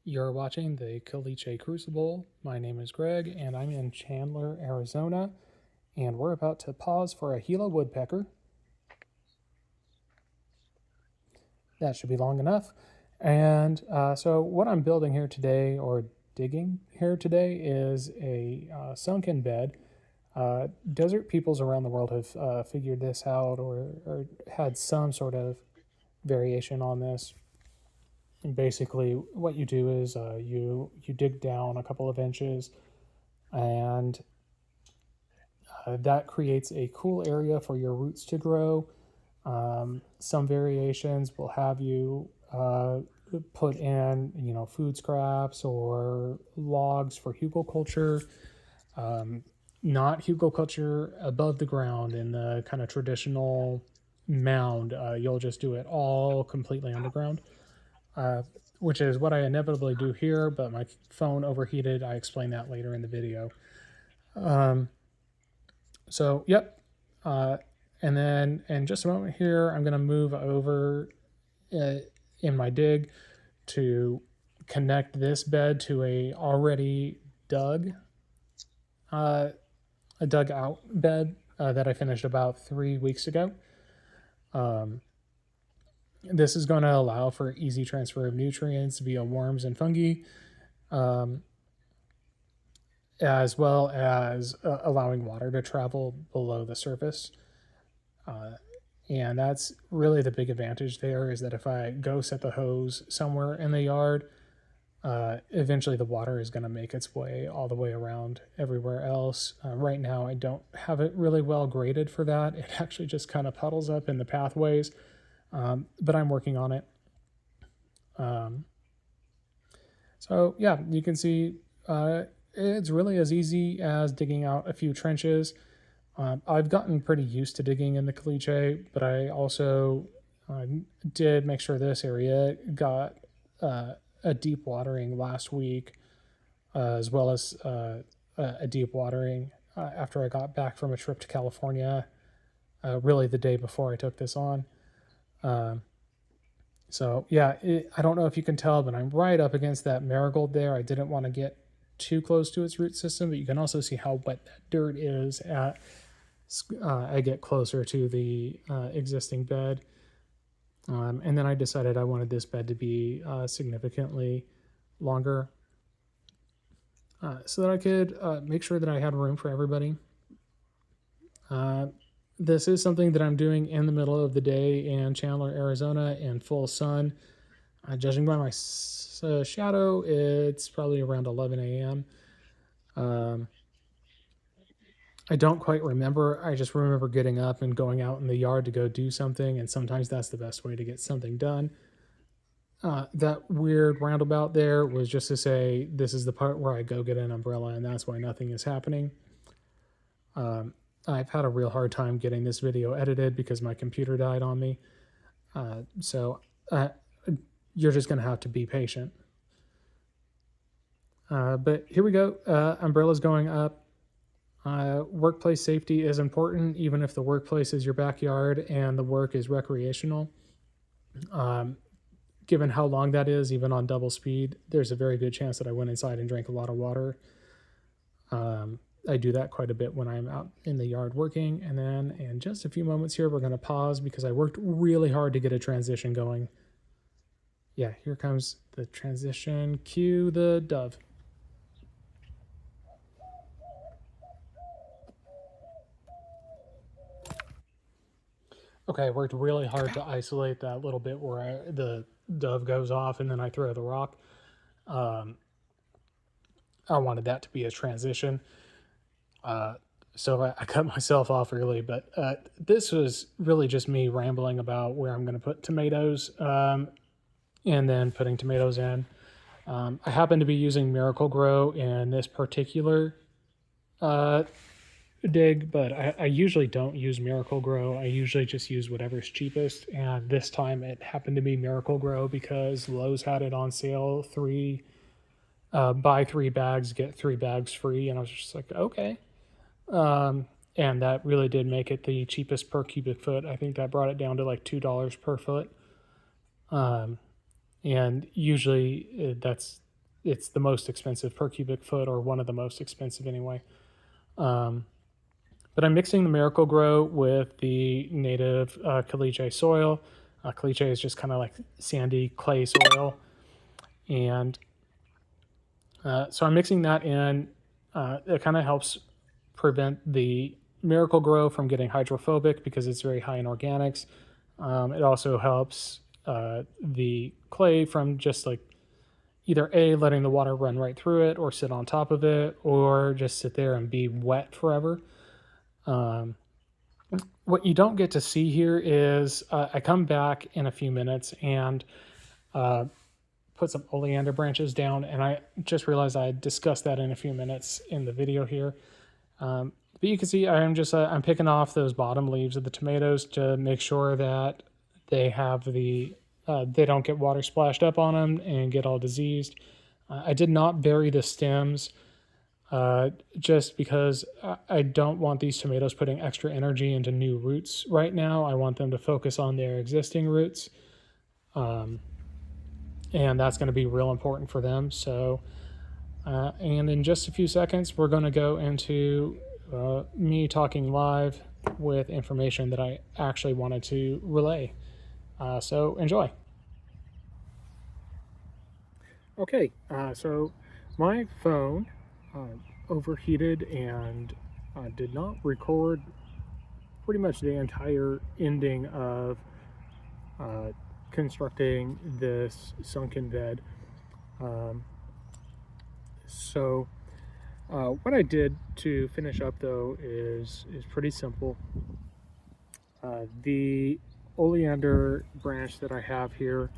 You're watching the Caliche Crucible. My name is Greg, and I'm in Chandler, Arizona, and we're about to pause for a Gila woodpecker. That should be long enough. And so, what I'm building here today, or digging here today, is a sunken bed. Desert peoples around the world have figured this out or had some sort of variation on this. And basically, what you do is you dig down a couple of inches, and that creates a cool area for your roots to grow. Some variations will have you put in, food scraps or logs for hugelkultur. Not hugelkultur above the ground in the kind of traditional mound. You'll just do it all completely underground, which is what I inevitably do here, but my phone overheated. I explain that later in the video. So, yep. And then in just a moment here, I'm going to move over in my dig to connect this bed to a already a dug out bed that I finished about 3 weeks ago. This is going to allow for easy transfer of nutrients via worms and fungi, as well as allowing water to travel below the surface. And that's really the big advantage there, is that if I go set the hose somewhere in the yard, eventually the water is going to make its way all the way around everywhere else. Right now, I don't have it really well graded for that. It actually just kind of puddles up in the pathways, but I'm working on it. So yeah, you can see it's really as easy as digging out a few trenches. I've gotten pretty used to digging in the caliche, but I also did make sure this area got a deep watering last week, as well as a deep watering after I got back from a trip to California, really the day before I took this on. So yeah, I don't know if you can tell, but I'm right up against that marigold there. I didn't want to get too close to its root system, but you can also see how wet that dirt is at I get closer to the existing bed. And then I decided I wanted this bed to be significantly longer, so that I could make sure that I had room for everybody. This is something that I'm doing in the middle of the day in Chandler, Arizona, in full sun. Judging by my shadow, it's probably around 11 a.m. I don't quite remember. I just remember getting up and going out in the yard to go do something, and sometimes that's the best way to get something done. That weird roundabout there was just to say this is the part where I go get an umbrella, and that's why nothing is happening. I've had a real hard time getting this video edited because my computer died on me. So you're just going to have to be patient. But here we go. Umbrella's going up. Workplace safety is important, even if the workplace is your backyard and the work is recreational. Given how long that is, even on double speed, there's a very good chance that I went inside and drank a lot of water. I do that quite a bit when I'm out in the yard working. And then in just a few moments here, we're going to pause because I worked really hard to get a transition going. Yeah, here comes the transition. Cue the dove. Okay, I worked really hard to isolate that little bit where the dove goes off and then I throw the rock. I wanted that to be a transition. So I cut myself off early, but this was really just me rambling about where I'm going to put tomatoes, and then putting tomatoes in. I happen to be using Miracle Grow in this particular dig, but I usually don't use Miracle Grow. I usually just use whatever's cheapest, and this time it happened to be Miracle Grow because Lowe's had it on sale. Buy 3 bags, get 3 bags free, and I was just like, okay. And that really did make it the cheapest per cubic foot. I think that brought it down to like $2 per foot. And usually that's it's the most expensive per cubic foot, or one of the most expensive anyway. But I'm mixing the Miracle Grow with the native caliche soil. Caliche is just kind of like sandy clay soil. And so I'm mixing that in. It kind of helps prevent the Miracle Grow from getting hydrophobic because it's very high in organics. It also helps the clay from just like either A, letting the water run right through it or sit on top of it, or just sit there and be wet forever. What you don't get to see here is I come back in a few minutes and put some oleander branches down, and I just realized I discussed that in a few minutes in the video here. But you can see I'm picking off those bottom leaves of the tomatoes to make sure that they have they don't get water splashed up on them and get all diseased. I did not bury the stems just because I don't want these tomatoes putting extra energy into new roots right now. I want them to focus on their existing roots. And that's going to be real important for them. So, and in just a few seconds, we're going to go into me talking live with information that I actually wanted to relay. So enjoy. Okay, so my phone overheated and did not record pretty much the entire ending of constructing this sunken bed. So what I did to finish up though is pretty simple. The oleander branch that I have here,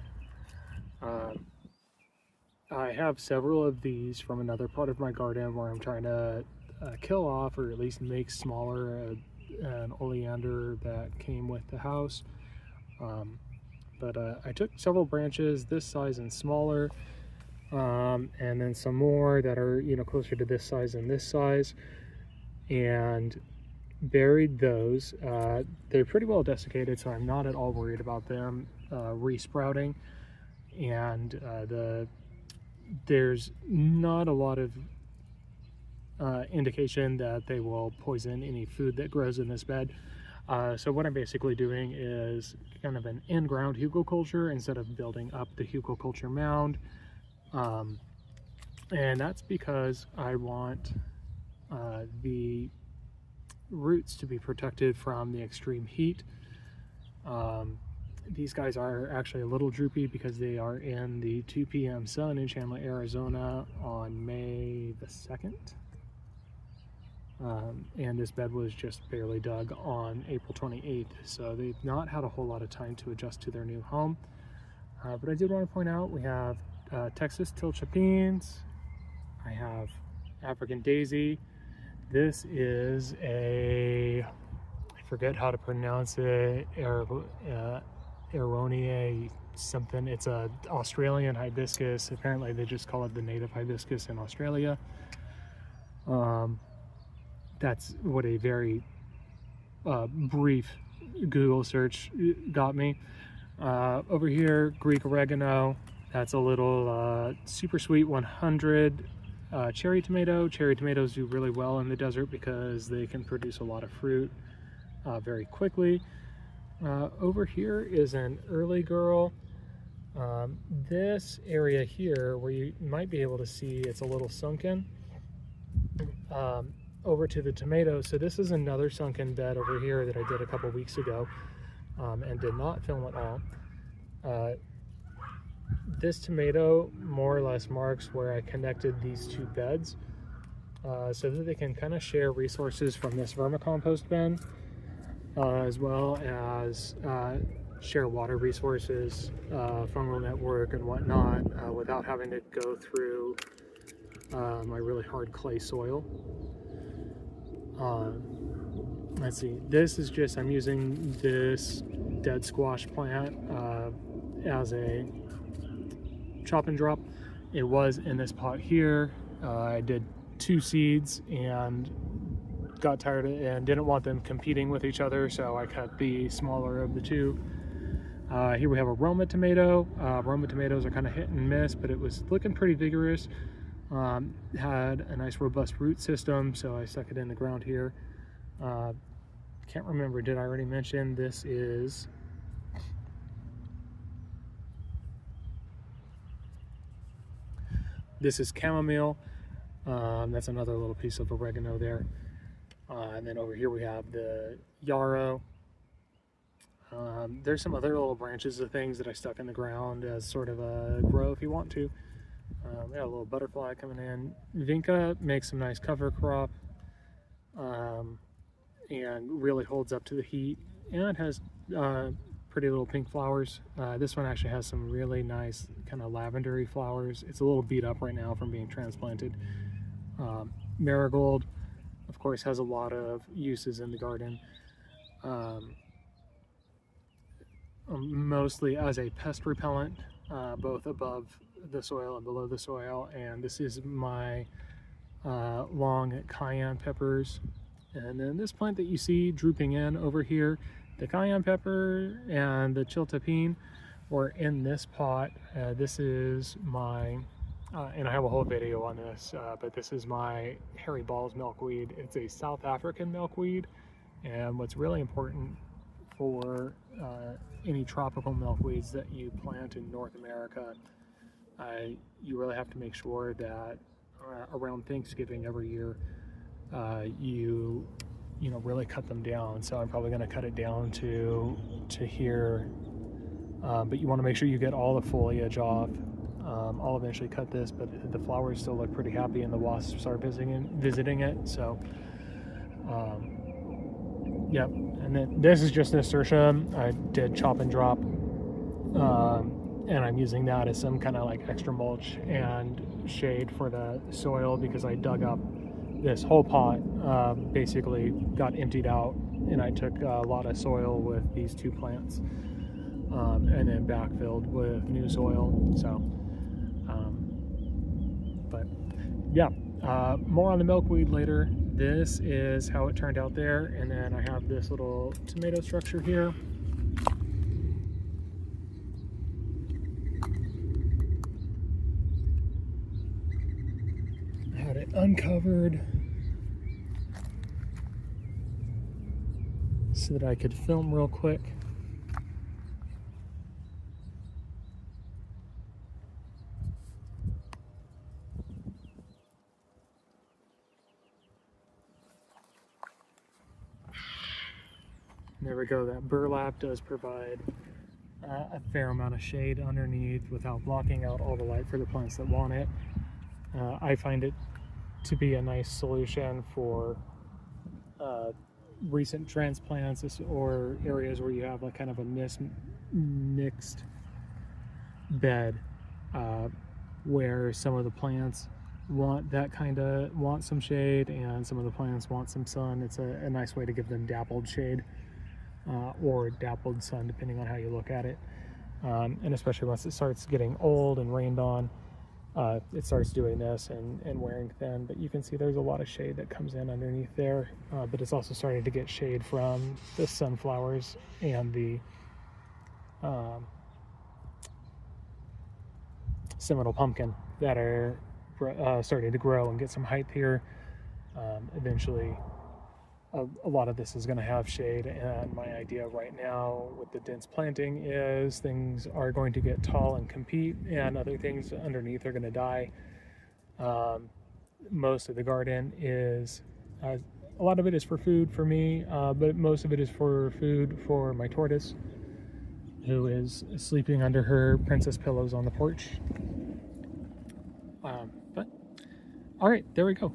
I have several of these from another part of my garden where I'm trying to kill off, or at least make smaller, an oleander that came with the house. But I took several branches this size and smaller, and then some more that are closer to this size and this size, and buried those. They're pretty well desiccated, so I'm not at all worried about them resprouting. And there's not a lot of indication that they will poison any food that grows in this bed. So what I'm basically doing is kind of an in-ground hugelkultur instead of building up the hugelkultur mound. And that's because I want the roots to be protected from the extreme heat. These guys are actually a little droopy because they are in the 2 p.m. sun in Chandler, Arizona on May the 2nd. And this bed was just barely dug on April 28th, so they've not had a whole lot of time to adjust to their new home. But I did want to point out we have Texas tilchapines. I have African daisy. This is I forget how to pronounce it, Aronia something. It's a Australian hibiscus. Apparently they just call it the native hibiscus in Australia. That's what a very brief Google search got me. Over here, Greek oregano. That's a little super sweet 100 cherry tomato. Cherry tomatoes do really well in the desert because they can produce a lot of fruit very quickly. Over here is an early girl. This area here, where you might be able to see it's a little sunken, over to the tomatoes. So this is another sunken bed over here that I did a couple weeks ago and did not film at all. This tomato more or less marks where I connected these two beds so that they can kind of share resources from this vermicompost bin, as well as share water resources, fungal network and whatnot, without having to go through my really hard clay soil. Let's see, this is just, I'm using this dead squash plant as a chop and drop. It was in this pot here. I did 2 seeds and got tired of it and didn't want them competing with each other, so I cut the smaller of the two. Here we have a Roma tomato. Roma tomatoes are kind of hit and miss, but it was looking pretty vigorous. Had a nice robust root system, so I stuck it in the ground here. Can't remember, did I already mention this is chamomile. That's another little piece of oregano there. And then over here we have the yarrow. There's some other little branches of things that I stuck in the ground as sort of a grow if you want to. We got a little butterfly coming in. Vinca makes some nice cover crop, and really holds up to the heat, and has pretty little pink flowers. This one actually has some really nice kind of lavendery flowers. It's a little beat up right now from being transplanted. Marigold, of course, has a lot of uses in the garden. Mostly as a pest repellent, both above the soil and below the soil. And this is my long cayenne peppers. And then this plant that you see drooping in over here, the cayenne pepper and the chiltepine were in this pot. This is my, and I have a whole video on this, but this is my hairy balls milkweed. It's a South African milkweed. And what's really important for any tropical milkweeds that you plant in North America, you really have to make sure that around Thanksgiving every year you know really cut them down. So I'm probably going to cut it down to here, but you want to make sure you get all the foliage off. I'll eventually cut this, but the flowers still look pretty happy and the wasps start visiting it. So yep, and then this is just nasturtium. I did chop and drop, and I'm using that as some kind of like extra mulch and shade for the soil, because I dug up this whole pot, basically got emptied out, and I took a lot of soil with these two plants, and then backfilled with new soil. So, but yeah, more on the milkweed later. This is how it turned out there, and then I have this little tomato structure here. I had it uncovered so that I could film real quick. There we go. That burlap does provide a fair amount of shade underneath without blocking out all the light for the plants that want it. I find it to be a nice solution for recent transplants or areas where you have like kind of a mixed bed, where some of the plants want some shade and some of the plants want some sun. It's a nice way to give them dappled shade. Or dappled sun, depending on how you look at it. And especially once it starts getting old and rained on, it starts doing this and wearing thin. But you can see there's a lot of shade that comes in underneath there, but it's also starting to get shade from the sunflowers and the Seminole pumpkin that are starting to grow and get some height here. Eventually a lot of this is going to have shade, and my idea right now with the dense planting is things are going to get tall and compete, and other things underneath are going to die. Most of the garden is, a lot of it is for food for me, but most of it is for food for my tortoise, who is sleeping under her princess pillows on the porch. But all right, there we go.